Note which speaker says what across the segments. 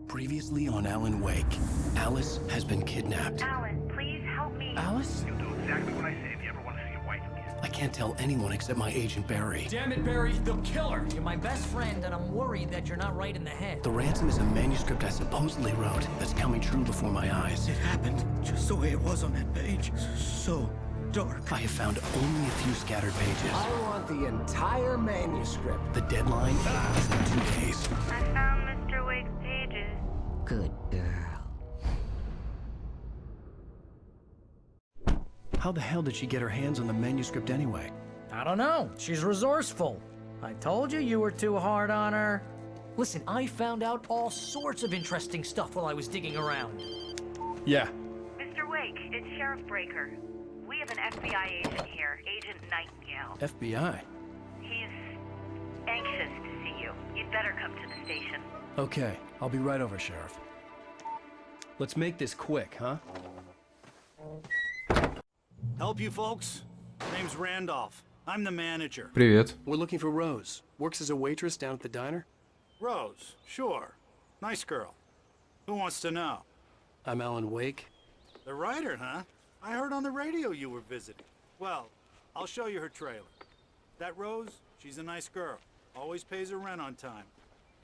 Speaker 1: Previously on Alan Wake, Alice has been kidnapped.
Speaker 2: Alan, please help me.
Speaker 1: Alice?
Speaker 3: You'll do exactly what I say if you ever want to see your wife again.
Speaker 1: I can't tell anyone except my agent Barry.
Speaker 4: Damn it, Barry, they'll kill her. You're my best friend, and I'm worried that you're not right in the head.
Speaker 1: The ransom is a manuscript I supposedly wrote that's coming true before my eyes.
Speaker 5: It happened just the way it was on that page. So dark.
Speaker 1: I have found only a few scattered pages.
Speaker 6: I want the entire manuscript.
Speaker 1: The deadline is in 2 days.
Speaker 2: I found Mr. Wake's pages.
Speaker 6: Good girl.
Speaker 1: How the hell did she get her hands on the manuscript anyway?
Speaker 4: I don't know. She's resourceful. I told you you were too hard on her. Listen, I found out all sorts of interesting stuff while I was digging around.
Speaker 1: Yeah.
Speaker 2: Mr. Wake, it's Sheriff Breaker. We have an FBI agent here, Agent Nightingale.
Speaker 1: FBI?
Speaker 2: He's anxious to see you. You'd better come to the station.
Speaker 1: Okay, I'll be right over, Sheriff. Let's make this quick, huh?
Speaker 5: Help you folks? Name's Randolph. I'm the manager.
Speaker 7: Привет.
Speaker 1: We're looking for Rose. Works as a waitress down at the diner.
Speaker 5: Rose, sure. Nice girl. Who wants to know?
Speaker 1: I'm Alan Wake.
Speaker 5: The writer, huh? I heard on the radio you were visiting. Well, I'll show you her trailer. That Rose, she's a nice girl. Always pays her rent on time.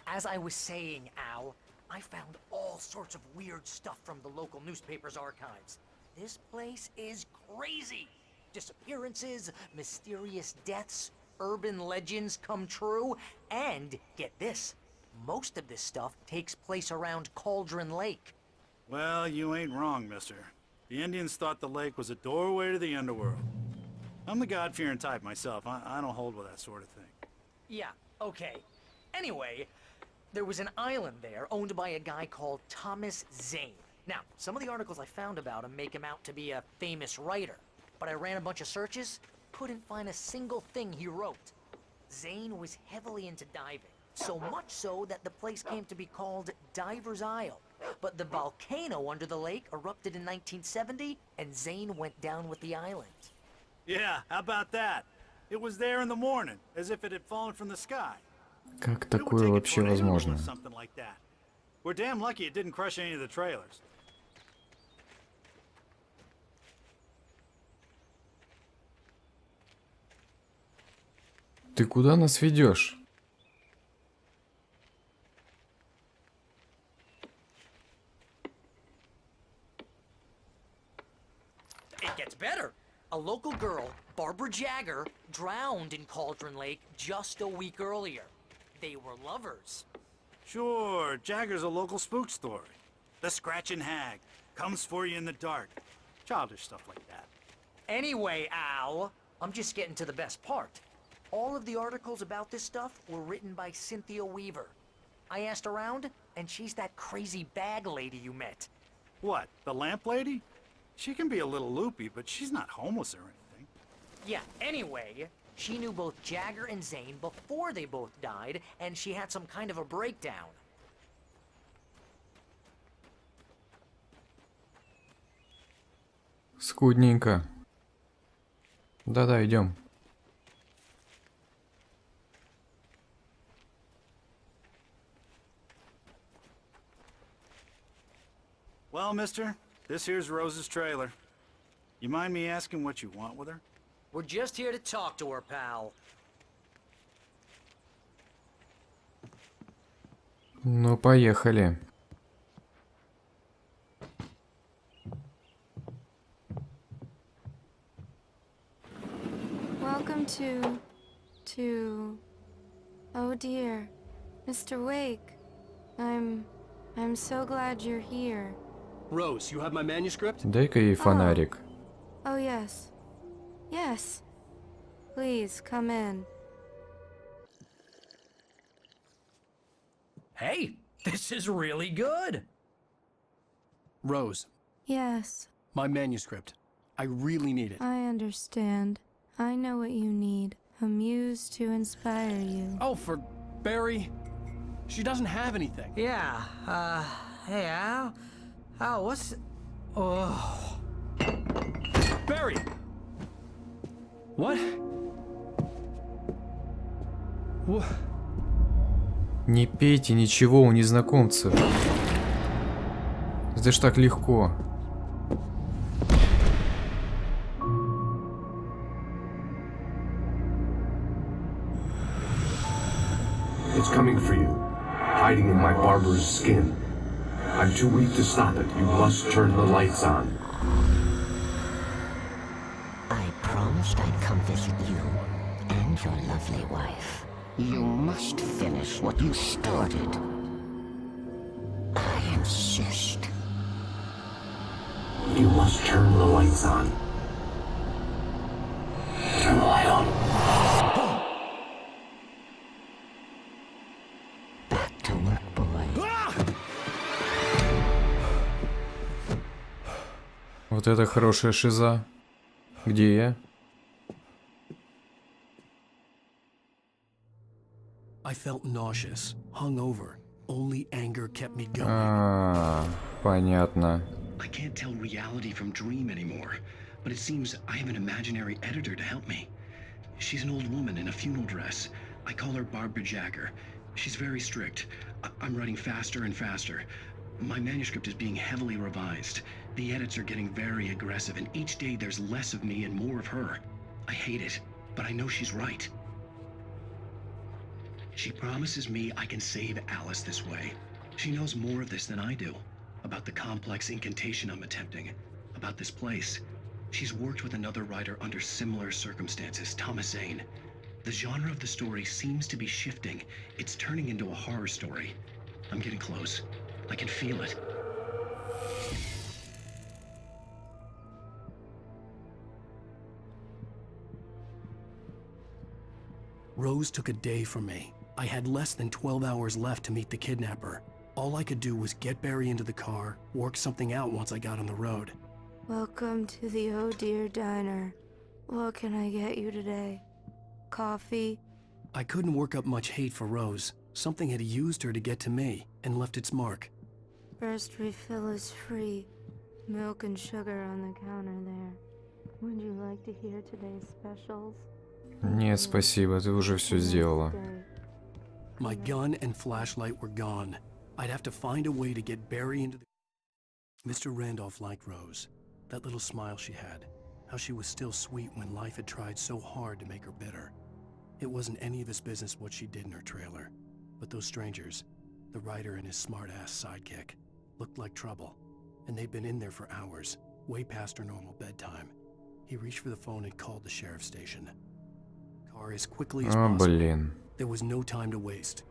Speaker 4: As I was saying, Al, I found all sorts of weird stuff from the local newspaper's archives. This place is crazy. Disappearances, mysterious deaths, urban legends come true, and get this, most of this stuff takes place around Cauldron Lake.
Speaker 5: Well, you ain't wrong, mister. The Indians thought the lake was a doorway to the underworld. I'm the God-fearing type myself. I don't hold with that sort of thing.
Speaker 4: Yeah, okay. Anyway, there was an island there owned by a guy called Thomas Zane. Now, some of the articles I found about him make him out to be a famous writer, but I ran a bunch of searches, couldn't find a single thing he wrote. Zane was heavily into diving, so much so that the place came to be called Diver's Isle. But the volcano under the lake erupted in 1970, and Zane went down with the island.
Speaker 5: Yeah, how about that? It was there in the morning, as if it had fallen from the sky.
Speaker 7: Как
Speaker 5: It would
Speaker 7: такое
Speaker 5: take a
Speaker 7: вообще
Speaker 5: tornado to
Speaker 7: возможно?
Speaker 5: lift something like that. We're damn lucky it didn't crush any of the trailers.
Speaker 7: Ты куда нас ведешь?
Speaker 4: It gets better. A local girl, Barbara Jagger, drowned in Cauldron Lake just a week earlier. They were lovers.
Speaker 5: Sure, Jagger's a local spook story. The Scratching Hag comes for you in the dark. Childish stuff like that.
Speaker 4: Anyway, Al, I'm just getting to the best part. All of the articles about this stuff were written by Cynthia Weaver. I asked around, and she's that crazy bag lady you met.
Speaker 5: What, the lamp lady? She can be a little loopy, but she's not homeless or anything.
Speaker 4: Yeah, anyway, she knew both Jagger and Zane before they both died, and she had some kind of a breakdown.
Speaker 7: Скудненько. Да-да, идем.
Speaker 5: Well, mister, this here's Rose's trailer. You mind me asking what you want with her?
Speaker 4: We're just here to talk to her, pal.
Speaker 7: Ну, поехали.
Speaker 8: Welcome to... Oh dear, Mr. Wake. I'm so glad you're here.
Speaker 1: Rose, you have my manuscript?
Speaker 7: Дай-ка ей фонарик.
Speaker 8: Oh yes. Yes. Please, come in.
Speaker 4: Hey, this is really good.
Speaker 1: Rose,
Speaker 8: Yes,
Speaker 1: my manuscript. I really need it.
Speaker 8: I understand. I know what you need. A muse to inspire you.
Speaker 1: Oh, for Barry? She doesn't have anything.
Speaker 4: Yeah, hey, Al? Al, what's... Oh...
Speaker 1: Barry! What?
Speaker 7: Не пейте ничего у незнакомцев. Это ж так легко.
Speaker 9: It's coming for you, hiding in my barber's skin. I'm too weak to stop it. You must turn the lights on.
Speaker 6: I promised I'd come visit you and your lovely wife. You must finish what you started. I insist.
Speaker 9: You must turn the lights on. Turn the light on.
Speaker 6: Back to work, boy.
Speaker 7: Вот это хорошая шиза. Где я?
Speaker 1: I felt nauseous, hungover. Only anger kept me going.
Speaker 7: Понятно.
Speaker 10: I can't tell reality from dream anymore, but it seems I have an imaginary editor to help me. She's an old woman in a funeral dress. I call her Barbara Jacker. She's very strict. I'm writing faster and faster. My manuscript is being heavily revised. The edits are getting very aggressive, and each day there's less of me and more of her. I hate it, but I know she's right. She promises me I can save Alice this way. She knows more of this than I do. About the complex incantation I'm attempting. About this place. She's worked with another writer under similar circumstances, Thomas Zane. The genre of the story seems to be shifting. It's turning into a horror story. I'm getting close. I can feel it.
Speaker 1: Rose took a day from me. I had less than 12 hours left to meet the kidnapper. All I could do was get Barry into the car, work something out once I got on the road.
Speaker 8: Welcome to the Oh Dear Diner. What can I get you today? Coffee?
Speaker 1: I couldn't work up much hate for Rose. Something had used her to get to me and left its mark.
Speaker 8: First refill is free. Milk and sugar on the counter there. Would you like to hear today's specials?
Speaker 7: Нет, спасибо, ты уже все сделала.
Speaker 1: My gun and flashlight were gone. I'd have to find a way to get Barry into the... Mr. Randolph liked Rose. That little smile she had. How she was still sweet when life had tried so hard to make her bitter. It wasn't any of his business what she did in her trailer. But those strangers, the writer and his smart-ass sidekick, looked like trouble. And they'd been in there for hours, way past her normal bedtime. He reached for the phone and called the sheriff's station. Car as quickly as possible.
Speaker 7: Блин.
Speaker 1: There was no time to waste.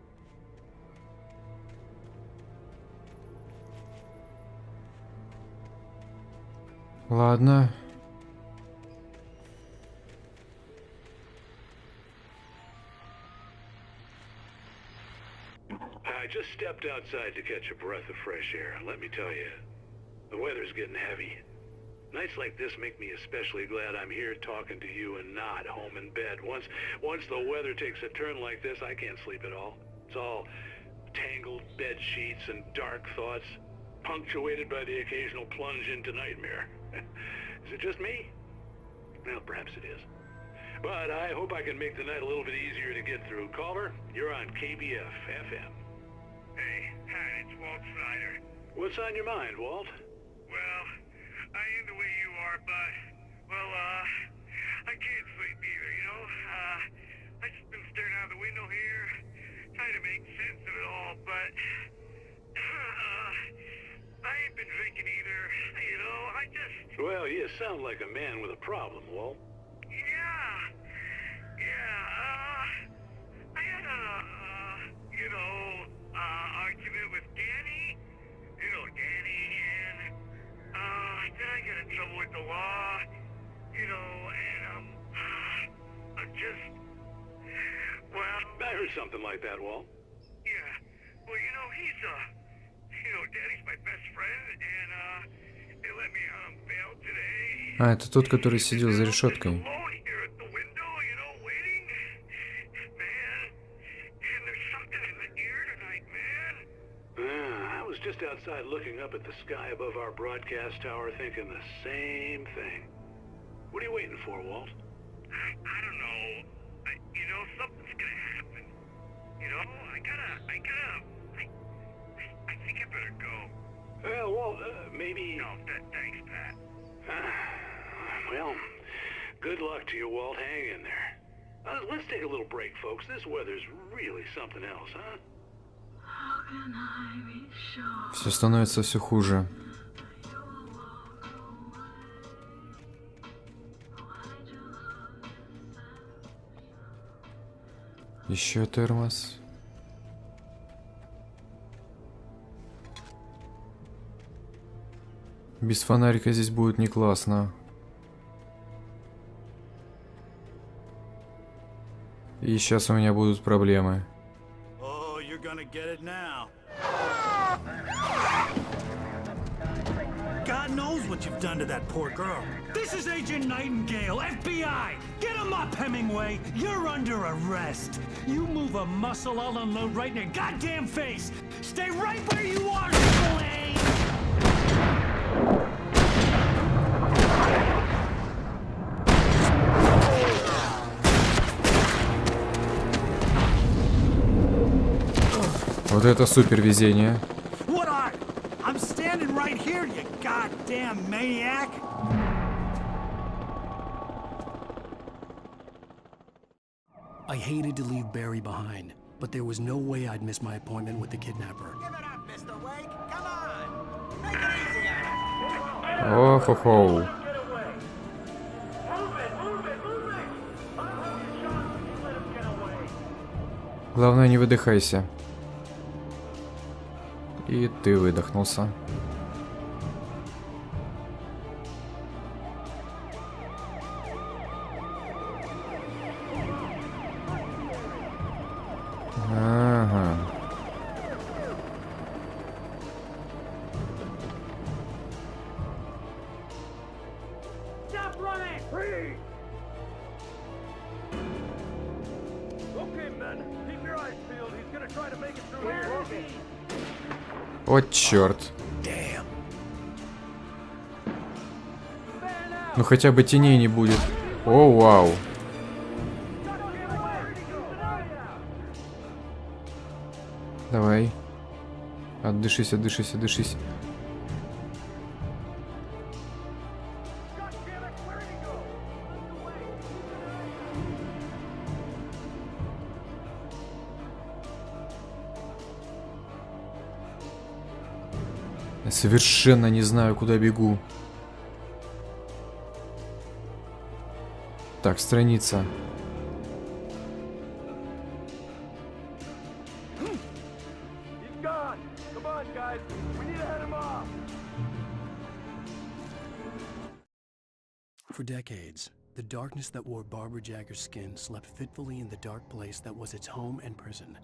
Speaker 7: Ладно.
Speaker 11: I just stepped outside to catch a breath of fresh air. Let me tell you, the weather's getting heavy. Nights like this make me especially glad I'm here talking to you and not home in bed. Once the weather takes a turn like this, I can't sleep at all. It's all tangled bed sheets and dark thoughts, punctuated by the occasional plunge into nightmare. Is it just me? Well, perhaps it is. But I hope I can make the night a little bit easier to get through. Caller, you're on KBF FM.
Speaker 3: Hey, hi, it's Walt Snyder.
Speaker 11: What's on your mind, Walt?
Speaker 3: Well, I am the way you are, but, well, I can't sleep either, you know? I just been staring out the window here, trying to make sense of it all, but, I ain't been drinking either, you know? I just...
Speaker 11: Well, you sound like a man with a problem, Walt.
Speaker 3: I had a, argument with Danny, Danny, and, then I got in trouble with the law, and, I'm just, well...
Speaker 11: I heard something like that, Walt.
Speaker 3: Yeah, well, he's, Danny's my best friend, and, they let me on bail today.
Speaker 7: А, это тот, который сидел за решеткой.
Speaker 11: I was just outside looking up at the sky above our broadcast tower thinking the same thing. What are you waiting for, Walt?
Speaker 3: I don't know. Something's gonna happen. I think I better go.
Speaker 11: Well, Walt, Well, maybe...
Speaker 3: No, thanks, Pat.
Speaker 11: Well, good luck to you, Walt. Hang in there. Let's take a little break, folks. This weather's really something else, huh?
Speaker 7: Все становится все хуже. Еще термос. Без фонарика здесь будет не классно. И сейчас у меня будут проблемы.
Speaker 5: Oh, you're gonna get it now. God knows what you've done to that poor girl.
Speaker 12: This is Agent Nightingale, FBI! Get him up, Hemingway! You're under arrest! You move a muscle, I'll unload right in your goddamn face! Stay right where you are, Slane!
Speaker 7: Вот это супер везение.
Speaker 5: What are you? I'm standing right here, you goddamn maniac!
Speaker 1: I hated to leave Barry behind, but there was no way I'd miss my appointment with the kidnapper.
Speaker 12: Give it up, Mr. Wake! Come on! Make it easy on him!
Speaker 7: О-хо-хо. Главное, не выдыхайся. И ты выдохнулся. Ага.
Speaker 3: Stop running! Freeze! Okay, men. Keep your eyes peeled. He's gonna try to make it through here.
Speaker 7: О, черт. Ну хотя бы теней не будет. О, вау. Давай. Отдышись, отдышись, отдышись. Я совершенно не знаю, куда бегу. Так, страница.
Speaker 1: For decades, the darkness that wore Barbara Jagger's skin slept fitfully in the dark place that was its home and prison.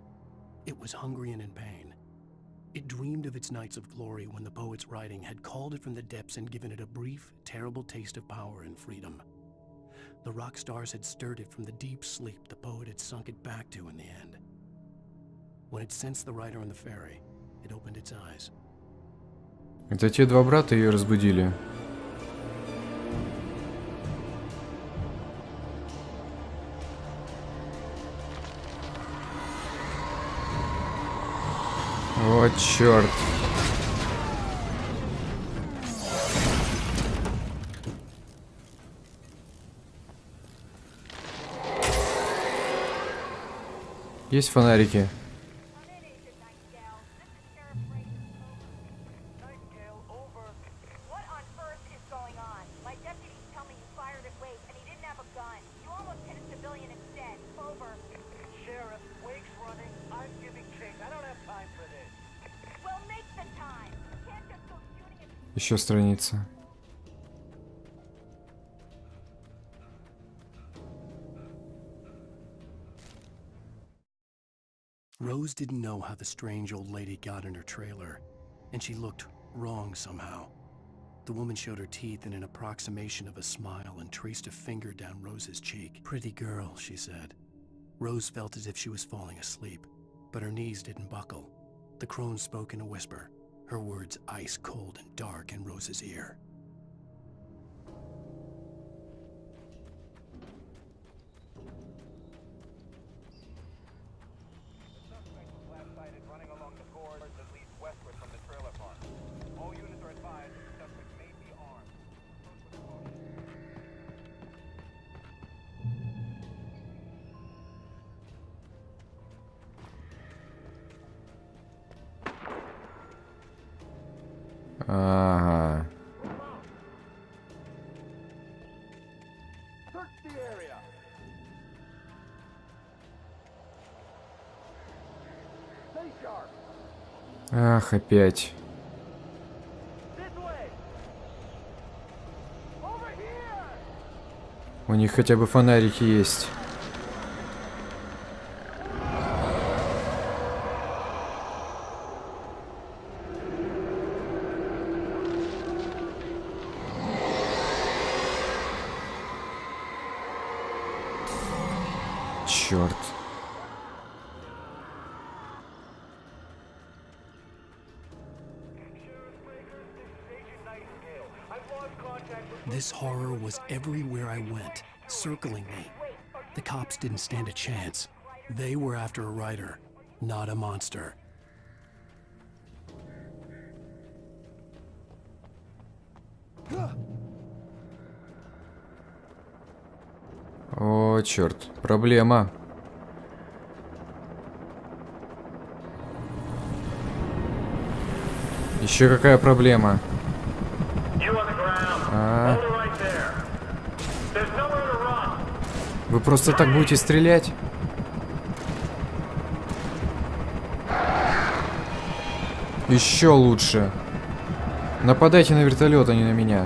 Speaker 1: It was hungry and in pain. It dreamed of its nights of glory when the poet's writing had called it from the depths and given it a brief, terrible taste of power and freedom. The rock stars had stirred it from the deep sleep the poet had sunk it back to in the end. When it sensed the writer on the ferry, it opened its eyes.
Speaker 7: Это те два брата ее разбудили. О, черт. Есть фонарики? Еще страница.
Speaker 1: Rose didn't know how the strange old lady got in her trailer, and she looked wrong somehow. The woman showed her teeth in an approximation of a smile and traced a finger down Rose's cheek. "Pretty girl," she said. Rose felt as if she was falling asleep, but her knees didn't buckle. The crone spoke in a whisper, her words ice cold and dark in Rose's ear.
Speaker 7: Ага. Ах, опять. У них хотя бы фонарики есть. Черт.
Speaker 1: This horror was everywhere I went, circling me. The cops didn't stand a chance. They were after a writer, not a monster.
Speaker 7: О, черт, проблема. Еще какая проблема? Вы просто так будете стрелять? Еще лучше. Нападайте на вертолет, а не на меня.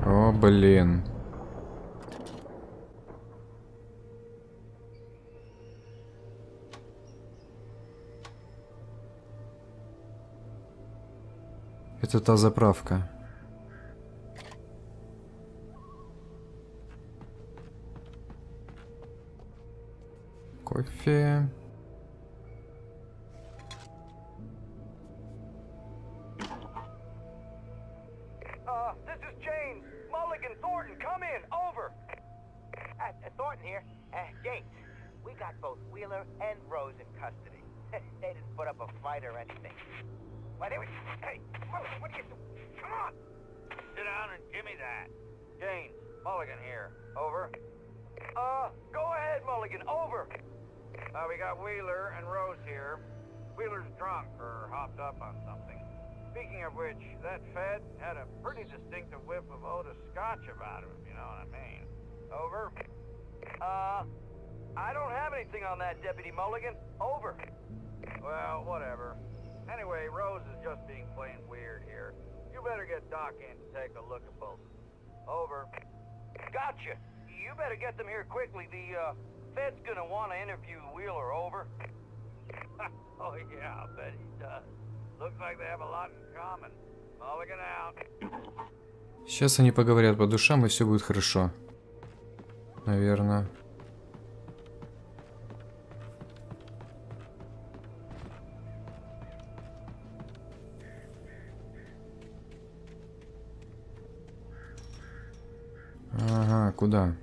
Speaker 7: О, блин. Это та заправка. Кофе.
Speaker 13: Thornton here. James, we got both Wheeler and Rouse in custody. They didn't put up a fight or anything. Why, they were... Hey, what are you doing? Come on! Sit down and give me that. James, Mulligan here. Over. Go ahead, Mulligan. Over. We got Wheeler and Rouse here. Wheeler's drunk or hopped up on something. Speaking of which, that Fed had a pretty distinctive whiff of Otis Scotch about him, if you know what I mean. Over. I don't have anything on that, Deputy Mulligan. Over. Well, whatever. Anyway, Rose is just being plain weird here. You better get Doc in to take a look at both. Over. Gotcha. You better get them here quickly. The, Fed's gonna want to interview Wheeler. Over. Oh, yeah, I bet he does. Looks like they have a lot in common. Mulligan out.
Speaker 7: Сейчас они поговорят по душам, и все будет хорошо. Наверное. Ага, куда?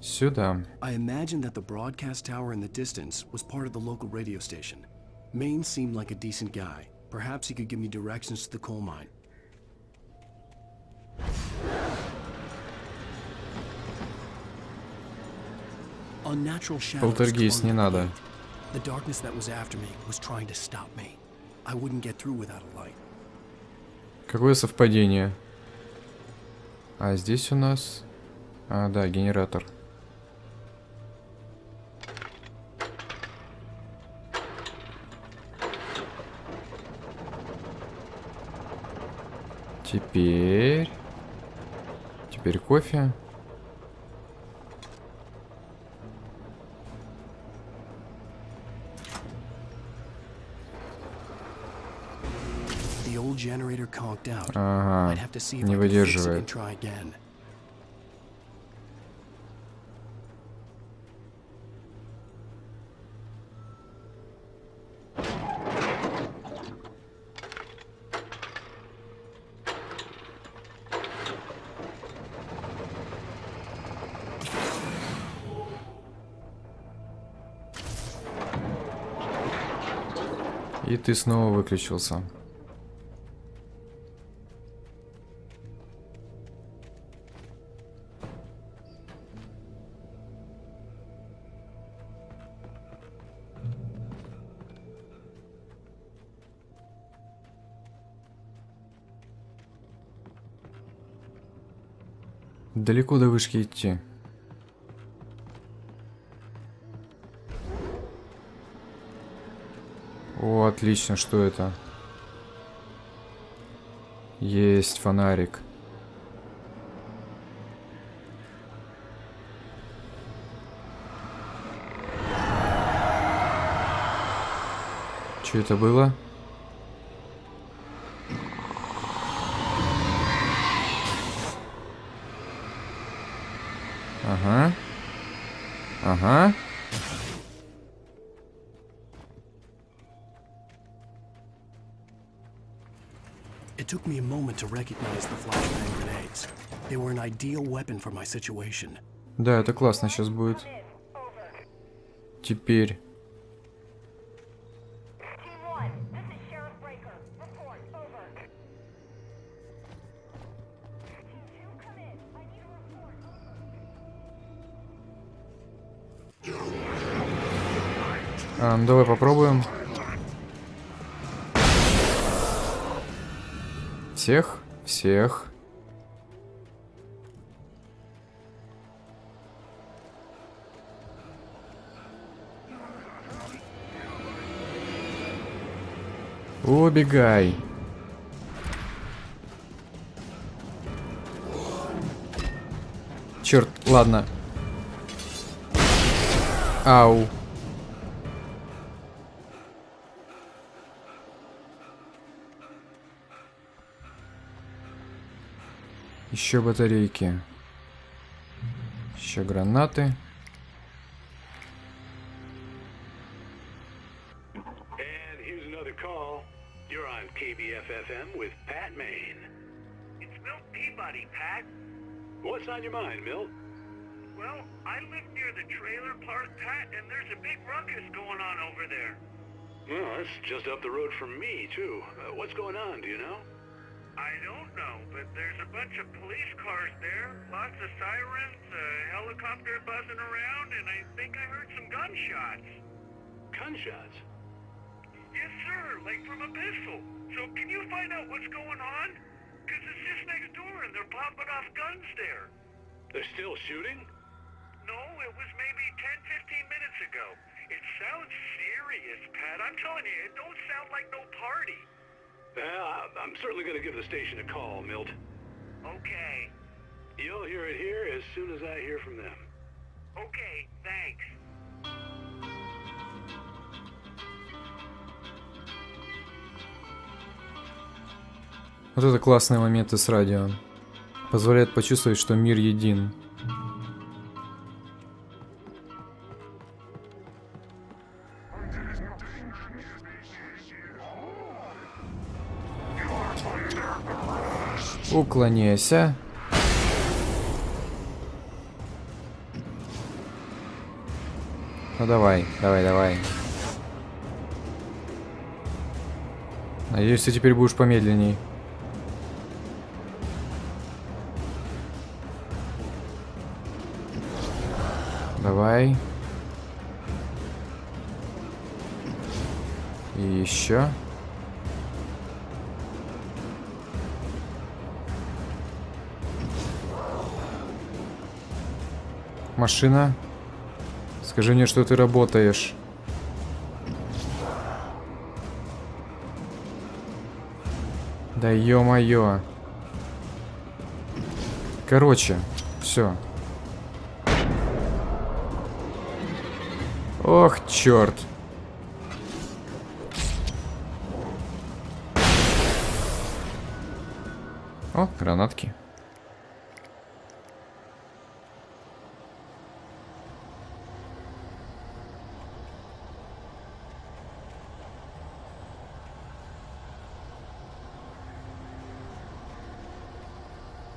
Speaker 7: Сюда.
Speaker 1: I imagined that the broadcast tower in the distance was part of the local radio station. Maine seemed like a decent guy. Perhaps he could give me directions to the coal mine. Unnatural shadows
Speaker 7: Полтергейст, не надо.
Speaker 1: The darkness that was after me was trying to stop me. I wouldn't get through without a light.
Speaker 7: Какое совпадение? А здесь у нас... А, да, генератор. Теперь кофе. Ага, не выдерживает. И ты снова выключился. Далеко до вышки идти. О, отлично, что это? Есть фонарик. Что это было? Ага. Ага.
Speaker 1: It took me a moment to recognize the flashbang grenades. They were an ideal weapon for my situation.
Speaker 7: Да, это классно сейчас будет. Теперь. Ну давай попробуем. Всех? Всех. Убегай. Черт, ладно. Ау. Еще батарейки. Еще гранаты.
Speaker 11: And here's another call. You're on KBFFM with Pat Maine.
Speaker 3: It's Milt Peabody, Pat.
Speaker 11: What's on your mind, Milt?
Speaker 3: Well, I live near the trailer park, Pat, and there's a big ruckus going on over there.
Speaker 11: Well, that's just up the road from me, too. What's going on, do you know?
Speaker 3: I don't know, but there's a bunch of police cars there, lots of sirens, a helicopter buzzing around, and I think I heard some gunshots.
Speaker 11: Gunshots?
Speaker 3: Yes, sir, like from a pistol. So can you find out what's going on? Because it's just next door and they're popping off guns there.
Speaker 11: They're still shooting?
Speaker 3: No, it was maybe 10, 15 minutes ago. It sounds serious, Pat. I'm telling you, it don't sound like no party.
Speaker 11: Well, I'm certainly going to give the station a call, Milt.
Speaker 3: Okay.
Speaker 11: You'll hear it here as soon as I hear from them.
Speaker 3: Okay, thanks.
Speaker 7: Вот это классные моменты с радио. Позволяет почувствовать, что мир един. Уклоняйся. Ну давай, давай. Надеюсь, ты теперь будешь помедленней. Давай. И еще. Машина. Скажи мне, что ты работаешь. Да ё-моё. Короче, все. Ох, черт. О, гранатки.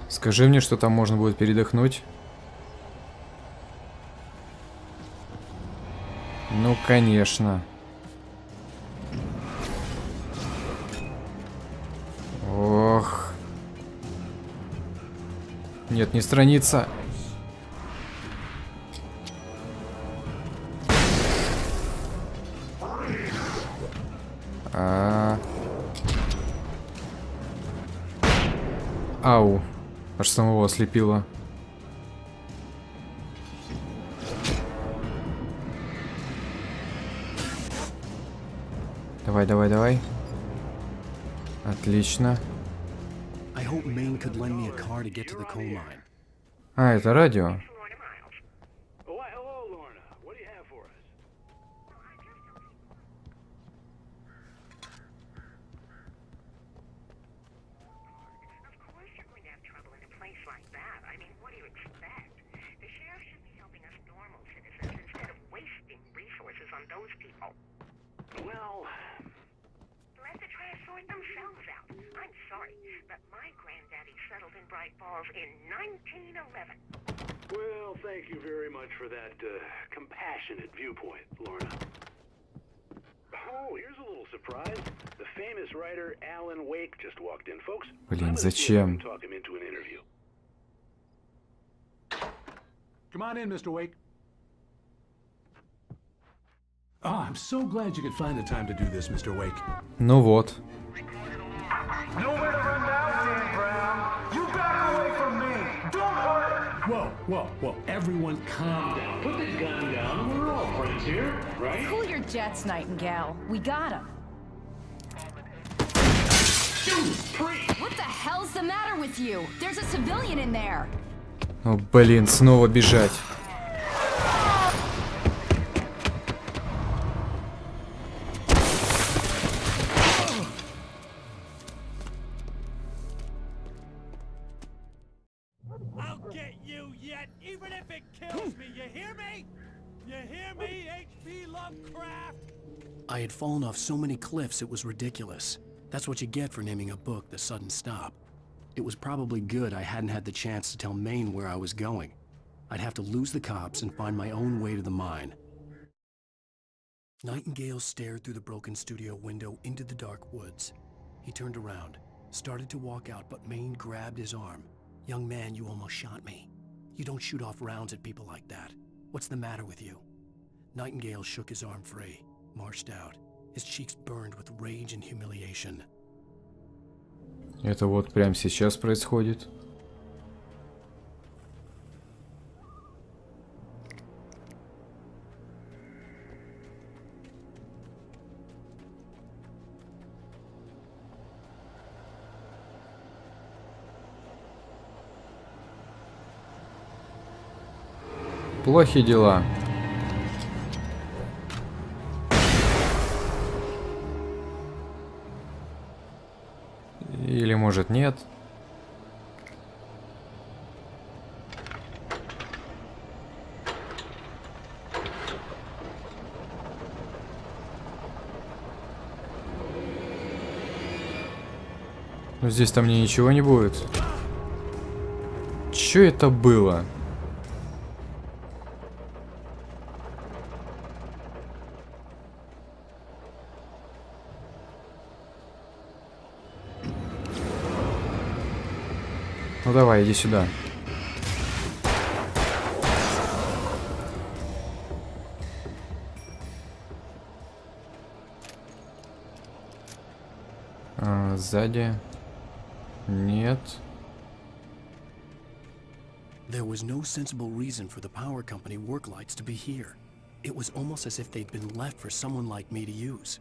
Speaker 7: Скажи мне, что там можно будет передохнуть. Ну, конечно. Нет, не страница. Ау. Аж самого ослепило. Давай, давай, давай. Отлично.
Speaker 1: I hope Maine could lend me a car to get to the coal mine.
Speaker 7: А, это радио.
Speaker 11: Why, hello, Lorna. What do you have for us?
Speaker 2: Of course you're going to have trouble in a place like that. I mean, what do you expect? The sheriff should be helping us normal citizens instead of wasting resources on those people.
Speaker 11: Well,
Speaker 2: Let the trash sort themselves out. I'm sorry, but my granddaddy settled in Bright Falls in 1911.
Speaker 11: well, thank you very much for that compassionate viewpoint, Lorna. Oh, here's a little surprise. The famous writer Alan Wake just walked in, folks.
Speaker 7: Блин,
Speaker 11: I'm gonna see if I
Speaker 7: зачем?
Speaker 11: can talk him into an interview.
Speaker 12: Come on in, Mr. Wake. Oh, I'm so glad you could find the time to do this, Mr. Wake.
Speaker 7: Ну вот.
Speaker 12: Nowhere to run now, Dan Brown. You back away from me. Don't hurt. Whoa, whoa, whoa. Everyone calm down. Put the gun down. We're all friends here, right?
Speaker 14: Cool your jets, Nightingale. We got him. What the hell's the matter with you? There's a civilian in there.
Speaker 7: О, блин, снова бежать.
Speaker 12: I'll get you yet, even if it kills me. You hear me? You hear me, H.P. Lovecraft?
Speaker 1: I had fallen off so many cliffs it was ridiculous. That's what you get for naming a book The Sudden Stop. It was probably good I hadn't had the chance to tell Maine where I was going. I'd have to lose the cops and find my own way to the mine. Nightingale stared through the broken studio window into the dark woods. He turned around, started to walk out, but Maine grabbed his arm. "Young man, you almost shot me. You don't shoot off rounds at people like that. What's the matter with you?" Nightingale shook his arm free, marched out. His cheeks burned with rage and humiliation.
Speaker 7: Это вот прямо сейчас происходит. Плохи дела. Или может нет. Но здесь-то мне ничего не будет. Чё это было? Ну давай, иди сюда. Сзади. Нет.
Speaker 1: There was no sensible reason for the power company work lights to be here. It was almost as if they'd been left for someone like me to use.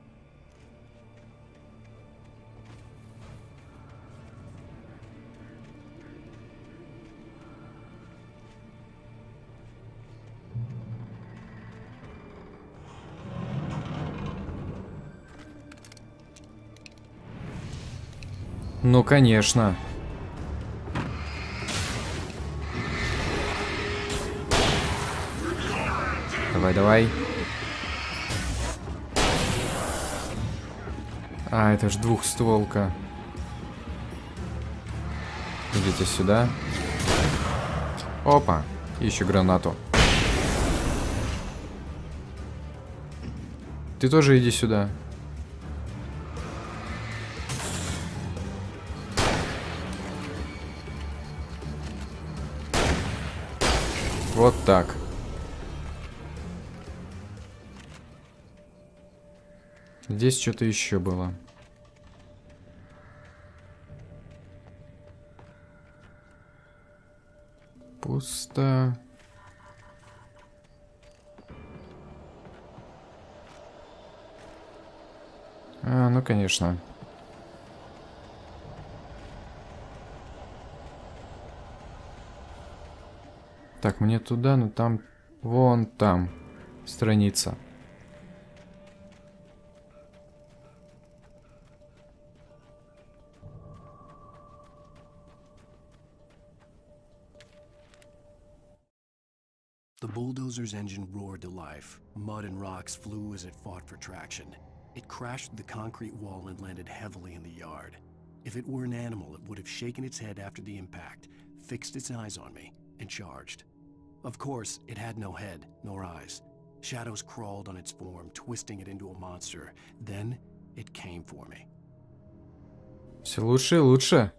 Speaker 7: Ну, конечно. Давай, давай. А, это ж двухстволка. Идите сюда. Опа. Еще гранату. Ты тоже иди сюда. Вот так. Здесь что-то еще было. Пусто. А, ну конечно. Так, мне туда, но там... Вон там. Страница.
Speaker 1: The bulldozer's engine roared to life. Mud and rocks flew as it fought for traction. It crashed through the concrete wall and landed heavily in the yard. If it were an animal, it would have shaken its head after the impact, fixed its eyes on me, and charged. Of course, it had no head, nor eyes. Shadows crawled on its form, twisting it into a monster. Then, it came for me.
Speaker 7: Все лучше и лучше.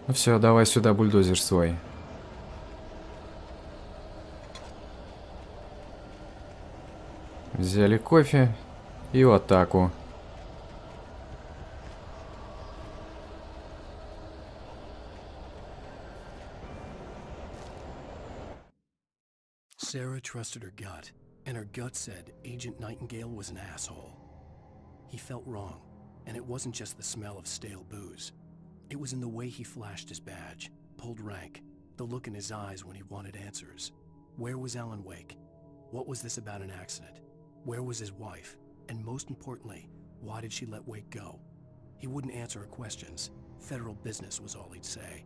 Speaker 7: Ну все, давай сюда бульдозер свой. Взяли кофе и в атаку.
Speaker 1: Sarah trusted her gut, and her gut said Agent Nightingale was an asshole. He felt wrong, and it wasn't just the smell of stale booze. It was in the way he flashed his badge, pulled rank, the look in his eyes when he wanted answers. Where was Alan Wake? What was this about an accident? Where was his wife? And most importantly, why did she let Wake go? He wouldn't answer her questions. Federal business was all he'd say.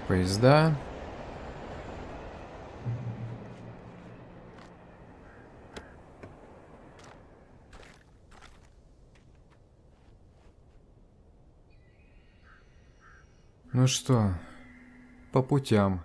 Speaker 7: Поезда. Ну что, по путям.